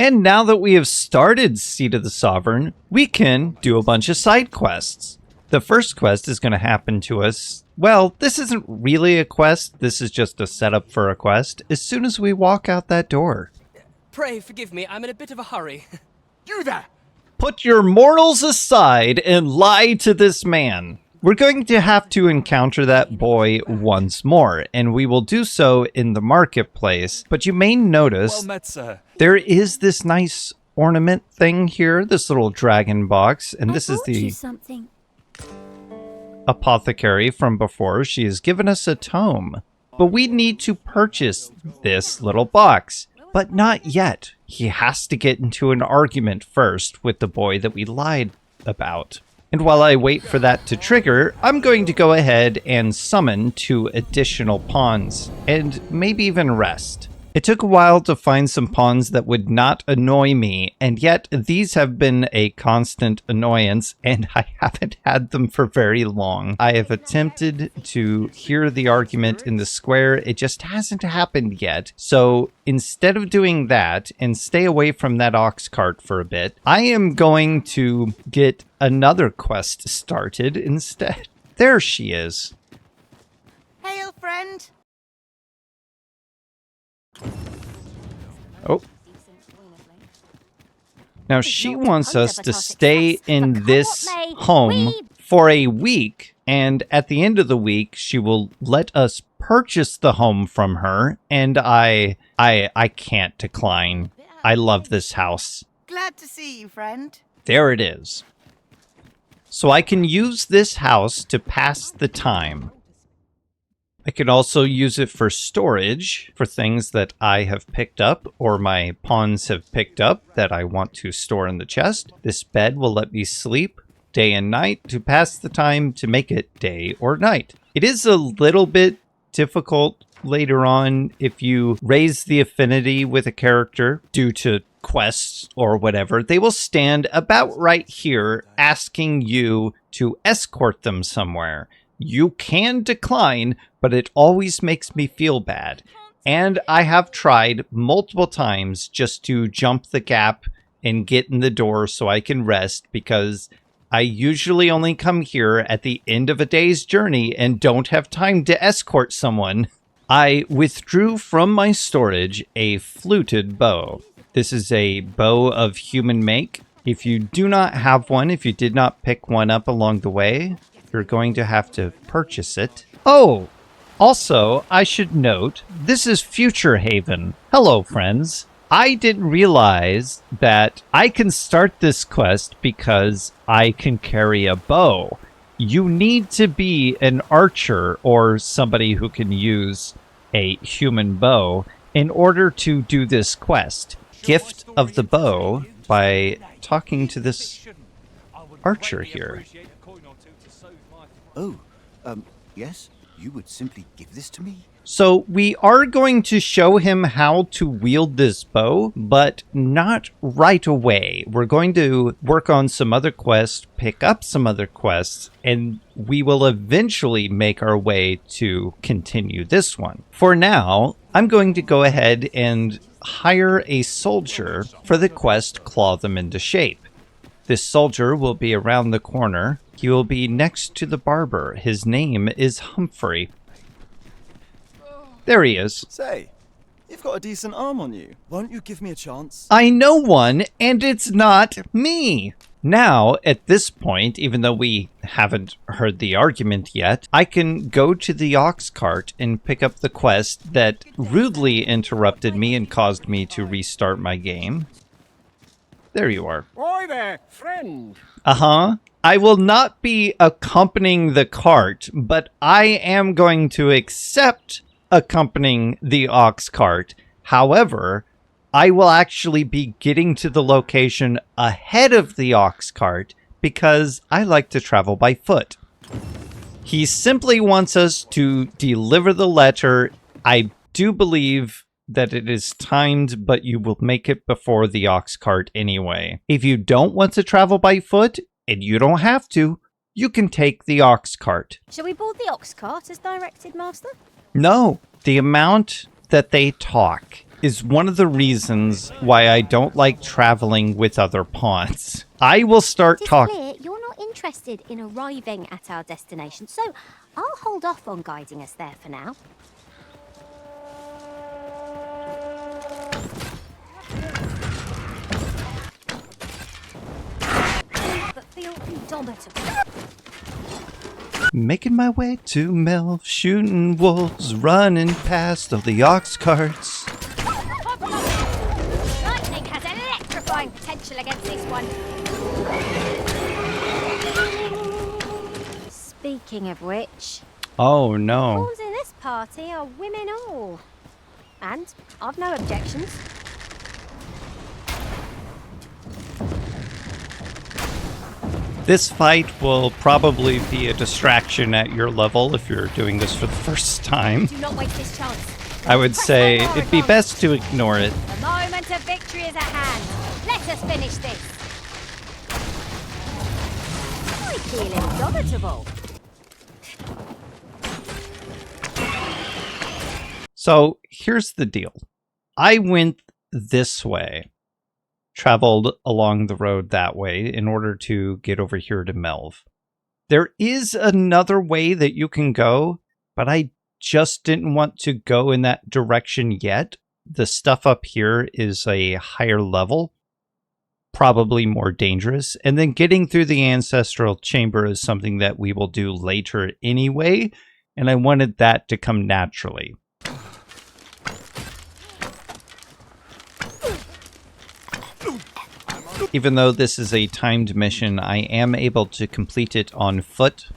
And now that we have started Seat of the Sovereign, we can do a bunch of side quests. The first quest is going to happen to us. Well, this isn't really a quest. This is just a setup for a quest. As soon as we walk out that door. Pray forgive me, I'm in a bit of a hurry. You there! Put your morals aside and lie to this man. We're going to have to encounter that boy once more, and we will do so in the marketplace. But you may notice Well met, sir. there is this nice ornament thing here, this little dragon box, and this is the something. apothecary from before. She has given us a tome, but we need to purchase this little box. But not yet. He has to get into an argument first with the boy that we lied about. And while I wait for that to trigger, I'm going to go ahead and summon 2 additional pawns, and maybe even rest. It took a while to find some pawns that would not annoy me, and yet these have been a constant annoyance, and I haven't had them for very long. I have attempted to hear the argument in the square, it just hasn't happened yet. So instead of doing that, and stay away from that ox cart for a bit, I am going to get another quest started instead. There she is. Hail, friend. Oh. Now she wants us to stay in this home for a week, and at the end of the week, she will let us purchase the home from her, and I can't decline. I love this house. Glad to see you, friend. There it is. So I can use this house to pass the time. I can also use it for storage, for things that I have picked up or my pawns have picked up that I want to store in the chest. This bed will let me sleep day and night to pass the time to make it day or night. It is a little bit difficult later on if you raise the affinity with a character due to quests or whatever. They will stand about right here asking you to escort them somewhere. You can decline, but it always makes me feel bad. And I have tried multiple times just to jump the gap and get in the door so I can rest, because I usually only come here at the end of a day's journey and don't have time to escort someone. I withdrew from my storage a fluted bow. This is a bow of human make. If you do not have one, if you did not pick one up along the way, you're going to have to purchase it. Oh, also, I should note, this is Future Haven. Hello, friends. I didn't realize that I can start this quest because I can carry a bow. You need to be an archer or somebody who can use a human bow in order to do this quest. Gift of the bow by talking to this archer here. Oh, yes? You would simply give this to me? So we are going to show him how to wield this bow, but not right away. We're going to work on some other quests, pick up some other quests, and we will eventually make our way to continue this one. For now, I'm going to go ahead and hire a soldier for the quest Claw Them Into Shape. This soldier will be around the corner. He will be next to the barber. His name is Humphrey. There he is. Say, you've got a decent arm on you. Won't you give me a chance? I know one, and it's not me. Now, at this point, even though we haven't heard the argument yet, I can go to the Oxcart and pick up the quest that rudely interrupted me and caused me to restart my game. There you are. Oi there, friend. Uh-huh. I will not be accompanying the cart, but I am going to accept accompanying the ox cart. However, I will actually be getting to the location ahead of the ox cart because I like to travel by foot. He simply wants us to deliver the letter. I do believe that it is timed, but you will make it before the ox cart anyway. If you don't want to travel by foot, and you don't have to, you can take the ox cart. Shall we board the ox cart as directed, Master? No, the amount that they talk is one of the reasons why I don't like traveling with other pawns. I will start It is talking. clear you're not interested in arriving at our destination, so I'll hold off on guiding us there for now. But feel indomitable. Making my way to Melv, shooting wolves, running past all the ox carts. Lightning has electrifying potential against this one. Speaking of which, Oh no. pawns in this party are women all. And I've no objections. This fight will probably be a distraction at your level if you're doing this for the first time. Do not waste this chance. I would say it'd be best to ignore it. The moment of victory is at hand. Let us finish this. I feel indomitable. So here's the deal. I went this way, traveled along the road that way in order to get over here to Melv. There is another way that you can go, but I just didn't want to go in that direction yet. The stuff up here is a higher level, probably more dangerous. And then getting through the ancestral chamber is something that we will do later anyway, and I wanted that to come naturally. Even though this is a timed mission, I am able to complete it on foot.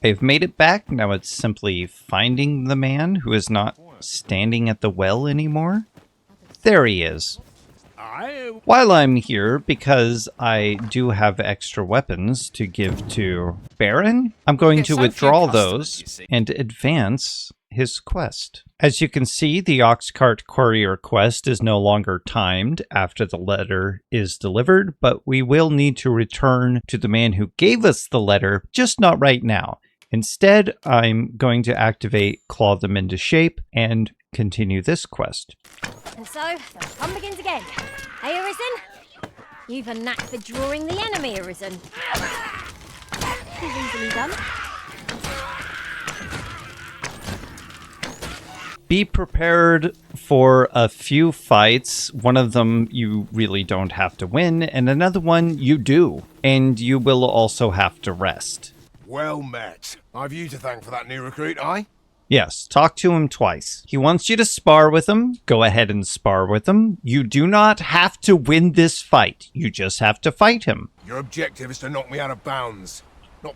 I've made it back. Now it's simply finding the man who is not standing at the well anymore. There he is. While I'm here, because I do have extra weapons to give to Beren, I'm going to withdraw those and advance his quest. As you can see, the Oxcart Courier quest is no longer timed after the letter is delivered, but we will need to return to the man who gave us the letter, just not right now. Instead, I'm going to activate Claw Them into Shape and continue this quest. And so, the fun begins again. Hey, Arisen? You've a knack for drawing the enemy, Arisen. Is easily done. Be prepared for a few fights. One of them you really don't have to win, and another one you do. And you will also have to rest. Well met. I've you to thank for that new recruit, aye? Yes, talk to him twice. He wants you to spar with him. Go ahead and spar with him. You do not have to win this fight. You just have to fight him. Your objective is to knock me out of bounds. Not...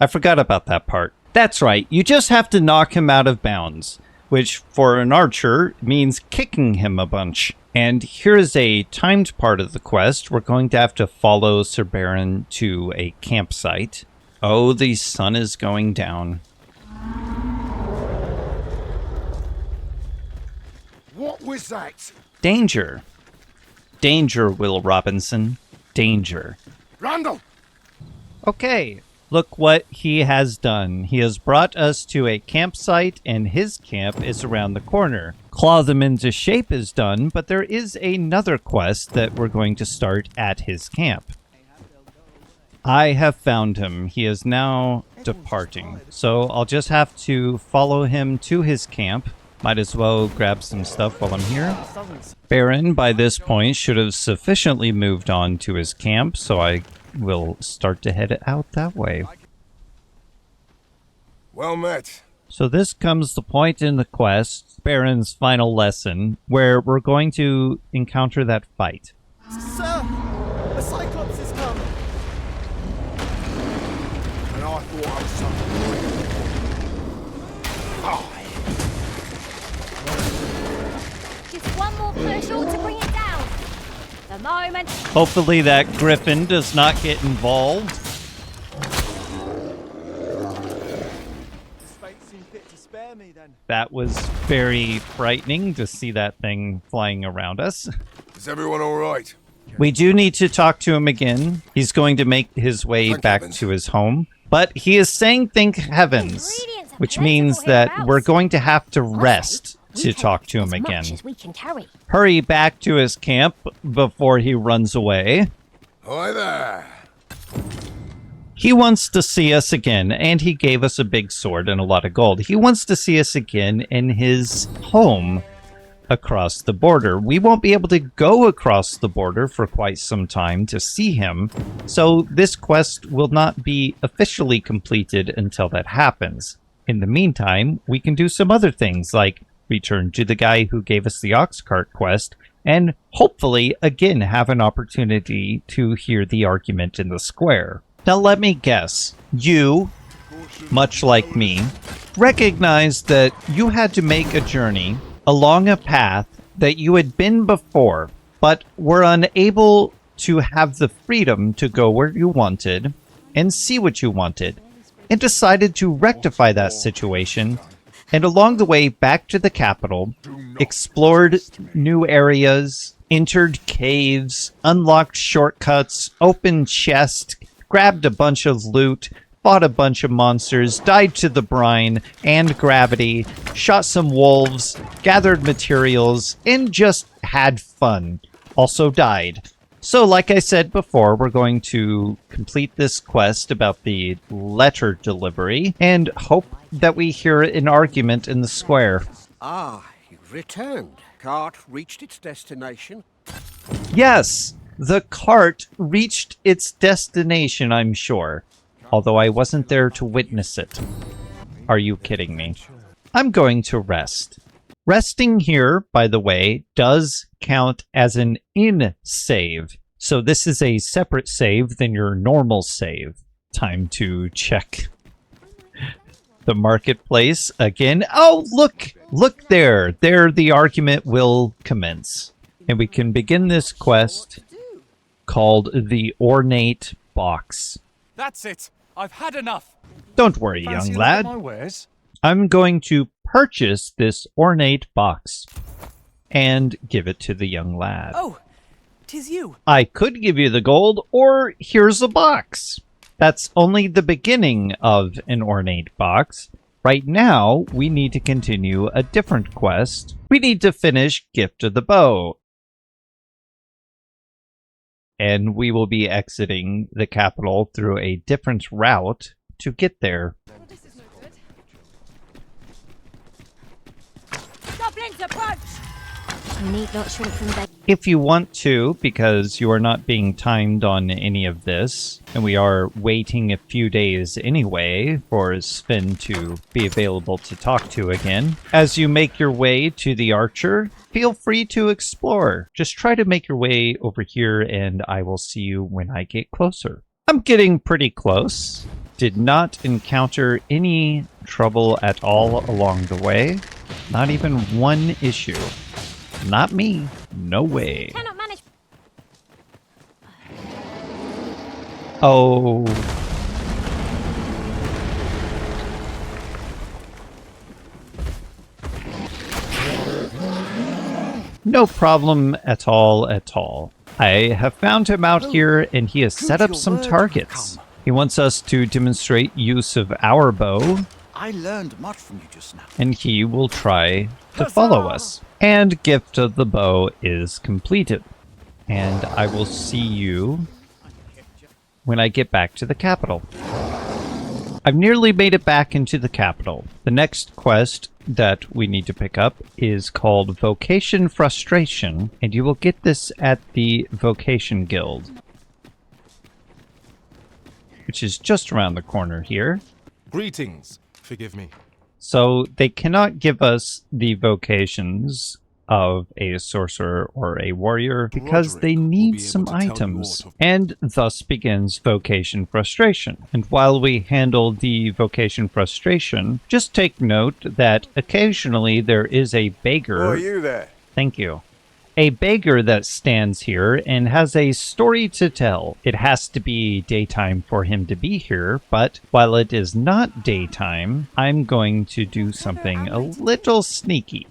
I forgot about that part. That's right, you just have to knock him out of bounds, which for an archer means kicking him a bunch. And here's a timed part of the quest. We're going to have to follow Sir Beren to a campsite. Oh, the sun is going down. What was that? Danger. Danger, Will Robinson. Danger. Randall! Okay, look what he has done. He has brought us to a campsite, and his camp is around the corner. Claw Them into Shape is done, but there is another quest that we're going to start at his camp. I have found him. He is now departing. So I'll just have to follow him to his camp. Might as well grab some stuff while I'm here. Beren, by this point, should have sufficiently moved on to his camp, so I will start to head out that way. Well met. So this comes the point in the quest, Beren's final lesson, where we're going to encounter that fight. Sir, a Cyclops has come. And I thought I was something. Oh. Just one more push all to bring it down. The moment. Hopefully that griffin does not get involved. That was very frightening to see that thing flying around us. Is everyone all right? We do need to talk to him again. He's going to make his way back to his home. But he is saying thank heavens, Ingredients are which means plentiful that hereabouts. we're going to have to I say, rest we to take talk to him as again. much as we can carry. Hurry back to his camp before he runs away. Hi there. He wants to see us again, and he gave us a big sword and a lot of gold. He wants to see us again in his home across the border. We won't be able to go across the border for quite some time to see him, so this quest will not be officially completed until that happens. In the meantime, we can do some other things, like return to the guy who gave us the Oxcart quest, and hopefully again have an opportunity to hear the argument in the square. Now let me guess, you, much like me, recognize that you had to make a journey along a path that you had been before, but were unable to have the freedom to go where you wanted and see what you wanted, and decided to rectify that situation, and along the way back to the capital, explored new areas, entered caves, unlocked shortcuts, opened chests, grabbed a bunch of loot, fought a bunch of monsters, died to the brine and gravity, shot some wolves, gathered materials, and just had fun. Also died. So, like I said before, we're going to complete this quest about the letter delivery and hope that we hear an argument in the square. Ah, you've returned. Cart reached its destination. Yes, the cart reached its destination, I'm sure. Although I wasn't there to witness it. Are you kidding me? I'm going to rest. Resting here, by the way, does count as an in-save. So this is a separate save than your normal save. Time to check the marketplace again. Oh, look! Look there! There the argument will commence. And we can begin this quest called the Ornate Box. That's it. I've had enough. Don't worry, young lad. I'm going to purchase this ornate box and give it to the young lad. Oh, 'tis you. I could give you the gold, or here's a box. That's only the beginning of an ornate box. Right now, we need to continue a different quest. We need to finish Gift of the Bow. And we will be exiting the capital through a different route to get there. Goblins approach! You need not shrink from the... If you want to, because you are not being timed on any of this, and we are waiting a few days anyway for Sven to be available to talk to again. As you make your way to the Archer, feel free to explore. Just try to make your way over here and I will see you when I get closer. I'm getting pretty close. Did not encounter any trouble at all along the way. Not even one issue. Not me. No way. Cannot manage... Oh. No problem at all at all. I have found him out here and he has set up some targets. He wants us to demonstrate use of our bow, I learned much from you just now. and he will try to follow us. And Gift of the Bow is completed. And I will see you when I get back to the capital. I've nearly made it back into the capital. The next quest that we need to pick up is called Vocation Frustration, and you will get this at the Vocation Guild, which is just around the corner here. Greetings. Forgive me. So they cannot give us the vocations of a sorcerer or a warrior because Roderick they will need be able some to tell you items. aught of- And thus begins Vocation Frustration. And while we handle the Vocation Frustration, just take note that occasionally there is a beggar. Who are you there? Thank you. A beggar that stands here and has a story to tell. It has to be daytime for him to be here, but while it is not daytime, I'm going to do something a little sneaky.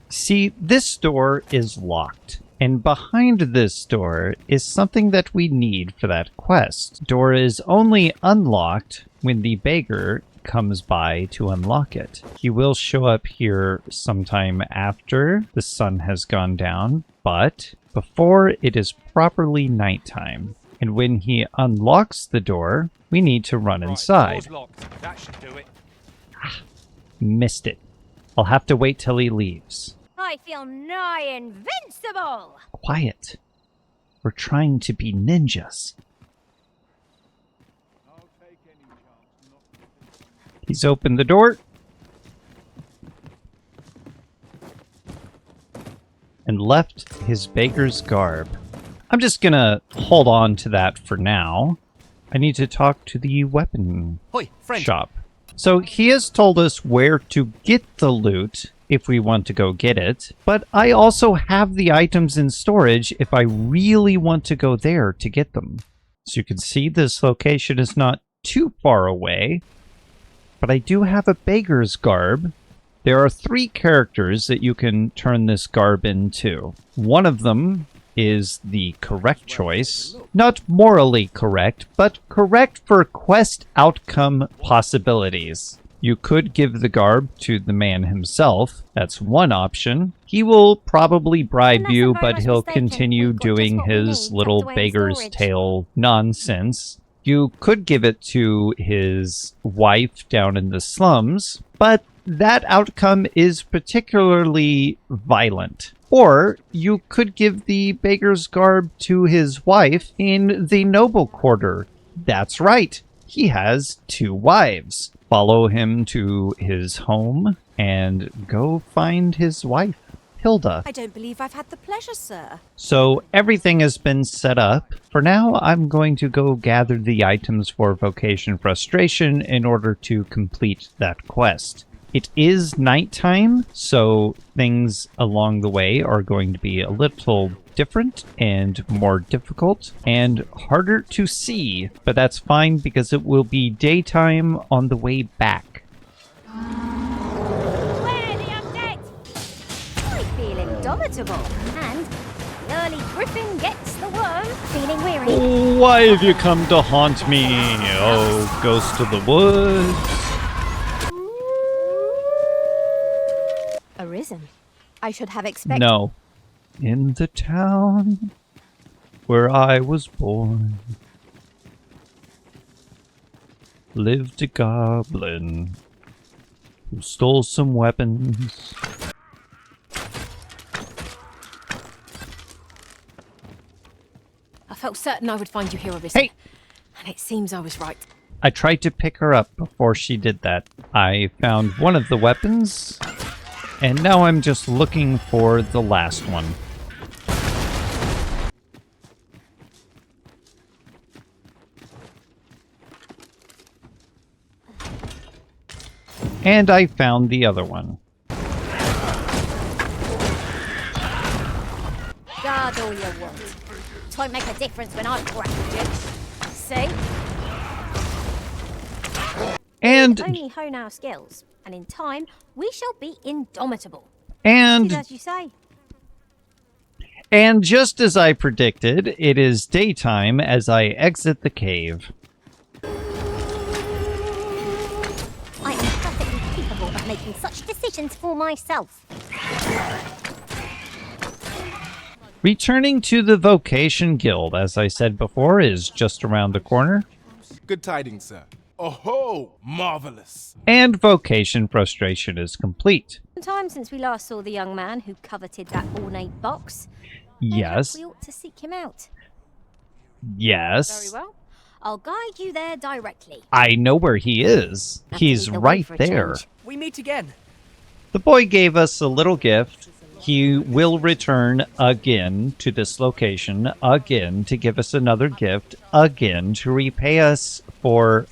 See, this door is locked, And behind this door is something that we need for that quest. Door is only unlocked when the beggar comes by to unlock it. He will show up here sometime after the sun has gone down, but before it is properly nighttime. And when he unlocks the door, we need to run inside. Door's locked. That should do it. Missed it. I'll have to wait till he leaves. I feel nigh invincible! Quiet. We're trying to be ninjas. He's opened the door. And left his beggar's garb. I'm just gonna hold on to that for now. I need to talk to the weapon Hoi, friend. shop. So he has told us where to get the loot if we want to go get it, but I also have the items in storage if I really want to go there to get them. So you can see this location is not too far away, but I do have a beggar's garb. There are 3 characters that you can turn this garb into. One of them is the correct choice. Not morally correct, but correct for quest outcome possibilities. You could give the garb to the man himself. That's one option. He will probably bribe Unless you, I'm very but he'll much mistaken, continue we've got doing just what we his need, little tucked away in beggar's storage. tale nonsense. You could give it to his wife down in the slums, but that outcome is particularly violent. Or you could give the beggar's garb to his wife in the noble quarter. That's right. He has 2 wives. Follow him to his home and go find his wife, Hilda. I don't believe I've had the pleasure, sir. So everything has been set up. For now, I'm going to go gather the items for Vocation Frustration in order to complete that quest. It is nighttime, so things along the way are going to be a little different and more difficult and harder to see, but that's fine because it will be daytime on the way back. Where the update? I feel indomitable, and the early griffin gets the worm. Feeling weary. Why have you come to haunt me, oh ghost of the woods? Arisen. I should have expected. No. In the town where I was born lived a goblin who stole some weapons. I felt certain I would find you here, Arisen. Hey! And it seems I was right. I tried to pick her up before she did that. I found one of the weapons, and now I'm just looking for the last one. And I found the other one. Guard all you want. It won't make a difference when I've grappled you. See? And Only hone our skills, and in time, we shall be indomitable. and As you say. and just as I predicted, it is daytime as I exit the cave. I am perfectly capable of making such decisions for myself. Returning to the Vocation Guild, as I said before, is just around the corner. Good tidings, sir. Oh-ho! Marvelous! And Vocation Frustration is complete. Time since we last saw the young man who coveted that ornate box. Yes. We ought to seek him out. Yes. Very well. I'll guide you there directly. I know where he is. Have to He's lead the way right for a there. change. We meet again. The boy gave us a little gift. He will return again to this location, again to give us another gift, again to repay us for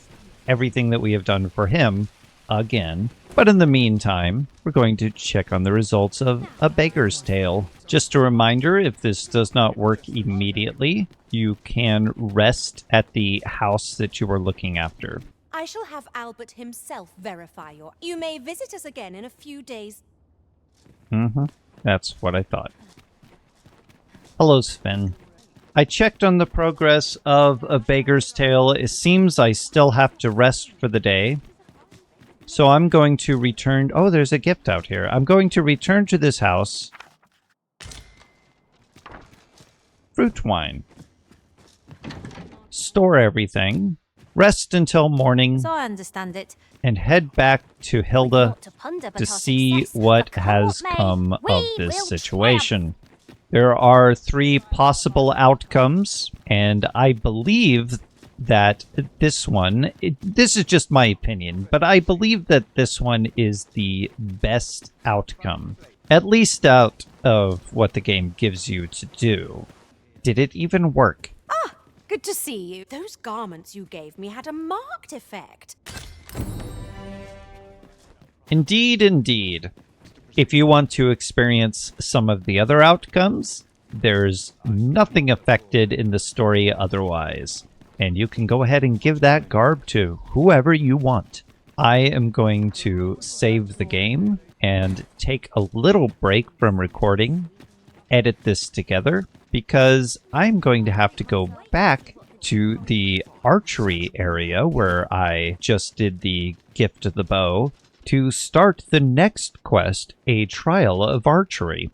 everything that we have done for him, again. But in the meantime, we're going to check on the results of A Beggar's Tale. Just a reminder, if this does not work immediately, you can rest at the house that you are looking after. I shall have Albert himself verify your. You may visit us again in a few days. That's what I thought. Hello, Sven. I checked on the progress of A Beggar's Tale. It seems I still have to rest for the day. So I'm going to return... Oh, there's a gift out here. I'm going to return to this house. Fruit wine. Store everything. Rest until morning. So I understand it. And head back to Hilda Not to ponder, but to our see success, what but has what may, come we of this will situation. There are 3 possible outcomes, and I believe that this one, this is just my opinion, but I believe that this one is the best outcome, at least out of what the game gives you to do. Did it even work? Ah, good to see you. Those garments you gave me had a marked effect. Indeed, indeed. If you want to experience some of the other outcomes, there's nothing affected in the story otherwise. And you can go ahead and give that garb to whoever you want. I am going to save the game and take a little break from recording, edit this together, because I'm going to have to go back to the archery area where I just did the gift of the bow to start the next quest, a trial of archery.